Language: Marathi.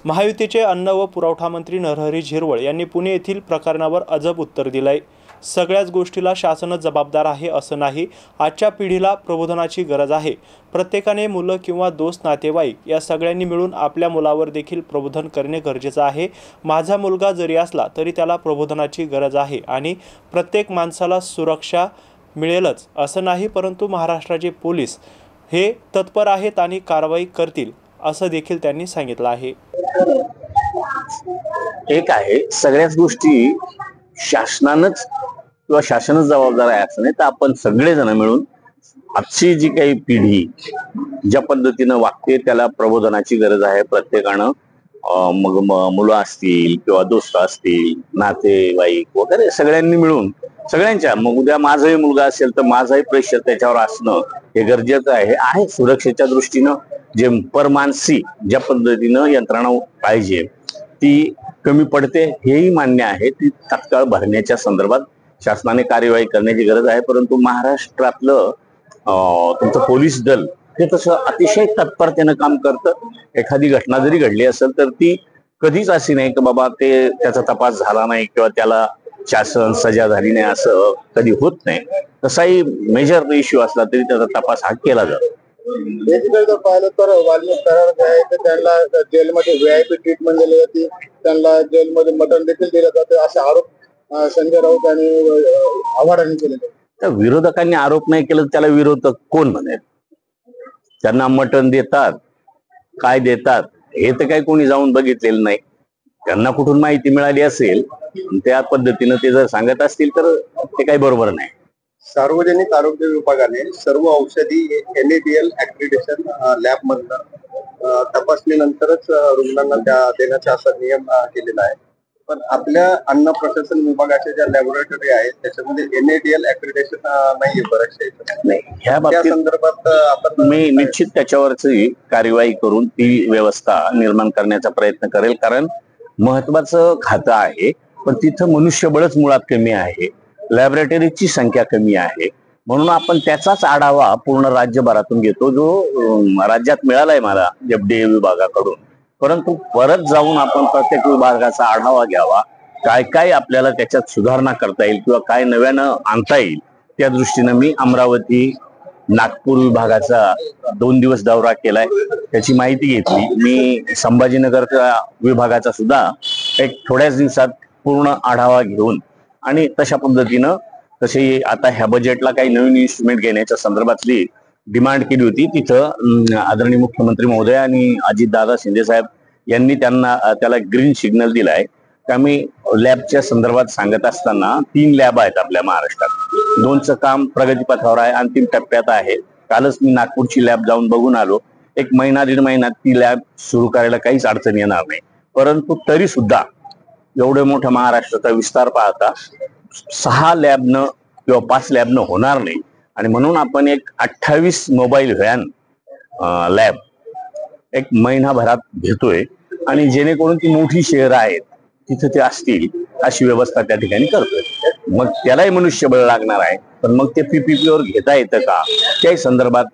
महायुतीचे अन्न व पुरवठा मंत्री नरहरी झिरवळ यांनी पुणे येथील प्रकरणावर अजब उत्तर दिलंय। सगळ्याच गोष्टीला शासनच जबाबदार आहे असं नाही। आजच्या पिढीला प्रबोधनाची गरज आहे। प्रत्येकाने मुलं किंवा दोस्त नातेवाईक या सगळ्यांनी मिळून आपल्या मुलावर देखील प्रबोधन करणे गरजेचे आहे। माझा मुलगा जरी असला तरी त्याला प्रबोधनाची गरज आहे आणि प्रत्येक माणसाला सुरक्षा मिळेलच असं नाही, परंतु महाराष्ट्राचे पोलीस हे तत्पर आहेत आणि कारवाई करतील असं देखील त्यांनी सांगितलं आहे। एक आहे, सगळ्याच गोष्टी शासनानंच किंवा शासनच जबाबदार आहे असं नाही, तर आपण सगळेजण मिळून आजची जी काही पिढी ज्या पद्धतीनं वागते त्याला प्रबोधनाची गरज आहे। प्रत्येकानं मग मुलं असतील किंवा दोस्त असतील, नातेवाईक वगैरे सगळ्यांनी मिळून सगळ्यांच्या, मग उद्या माझाही मुलगा असेल तर माझाही प्रेशर त्याच्यावर असणं हे गरजेचं आहे। सुरक्षेच्या दृष्टीनं जे परमानसी ज्या पद्धतीनं यंत्रणा पाहिजे ती कमी पडते हेही मान्य आहे। ती तात्काळ भरण्याच्या संदर्भात शासनाने कार्यवाही करण्याची गरज आहे। परंतु महाराष्ट्रातलं तुमचं पोलीस दल हे तसं अतिशय तत्परतेनं काम करतं। एखादी घटना जरी घडली असेल तर ती कधीच अशी नाही की बाबा त्याचा तपास झाला नाही किंवा त्याला शासन सजा झाली नाही, असं कधी होत नाही। तसाही मेजर इश्यू असला तरी त्याचा तपास हा केला जातो। जर पाहिलं तर वाल्मिक कराड जे आहे ते त्यांना जेलमध्ये VIP ट्रीटमेंट दिली जाते, त्यांना जेलमध्ये मटण देखील दिलं जातं असे आरोप संजय राऊत आणि आव्हाडांनी केले। तर विरोधकांनी आरोप नाही केला त्याला विरोधक कोण म्हणेल? त्यांना मटण देतात, काय देतात हे तर काही कोणी जाऊन बघितलेलं नाही। त्यांना कुठून माहिती मिळाली असेल त्या पद्धतीनं ते जर सांगत असतील तर ते काही बरोबर नाही। सार्वजनिक आरोग्य विभागाने सर्व औषधी NABL ऍक्रिडिटेशन लॅब मधनं तपासणीनंतरच रुग्णांना देण्याचा असा नियम केलेला आहे। पण आपल्या अन्न प्रशासन विभागाच्या ज्या लॅबोरेटरी आहेत त्याच्यामध्ये NABL ऍक्रिडिटेशन नाहीये बऱ्याचशा नाही। ह्या बाबतीत संदर्भात आपण मी निश्चित त्याच्यावरची कार्यवाही करून ती व्यवस्था निर्माण करण्याचा प्रयत्न करेल, कारण महत्वाचं खातं आहे पण तिथं मनुष्यबळच मुळात कमी आहे, लॅबोरेटरीची संख्या कमी आहे। म्हणून आपण त्याचाच आढावा पूर्ण राज्यभरातून घेतो जो राज्यात मिळालाय मला FDA विभागाकडून। परंतु परत जाऊन आपण प्रत्येक विभागाचा आढावा घ्यावा, काय काय आपल्याला त्याच्यात सुधारणा करता येईल किंवा काय नव्यानं आणता येईल। त्या दृष्टीनं मी अमरावती नागपूर विभागाचा 2 दिवस दौरा केलाय, त्याची माहिती घेतली। मी संभाजीनगरच्या विभागाचा सुद्धा एक थोड्याच दिवसात पूर्ण आढावा घेऊन आणि तशा पद्धतीनं तसे आता ह्या बजेटला काही नवीन इन्स्ट्रुमेंट घेण्याच्या संदर्भातली डिमांड केली होती। तिथं आदरणीय मुख्यमंत्री महोदय आणि अजितदादा शिंदे साहेब यांनी त्याला ग्रीन सिग्नल दिलाय। आम्ही लॅबच्या संदर्भात सांगत असताना 3 लॅब आहेत आपल्या महाराष्ट्रात, 2चं काम प्रगतीपथावर आहे, अंतिम टप्प्यात आहे। कालच मी नागपूरची लॅब जाऊन बघून आलो। 1 महिना 1.5 महिन्यात ती लॅब सुरू करायला काहीच अडचण येणार नाही। परंतु तरी सुद्धा एवढे मोठ्या महाराष्ट्राचा विस्तार पाहता 6 लॅबनं किंवा 5 लॅबनं होणार नाही आणि म्हणून आपण एक 28 मोबाईल व्हॅन लॅब 1 महिनाभरात घेतोय आणि जेणेकरून ती मोठी शहरं आहेत तिथे ते असतील अशी व्यवस्था त्या ठिकाणी करतोय। मग त्यालाही मनुष्यबळ लागणार आहे, पण मग ते PPP वर घेता येतं का त्याही संदर्भात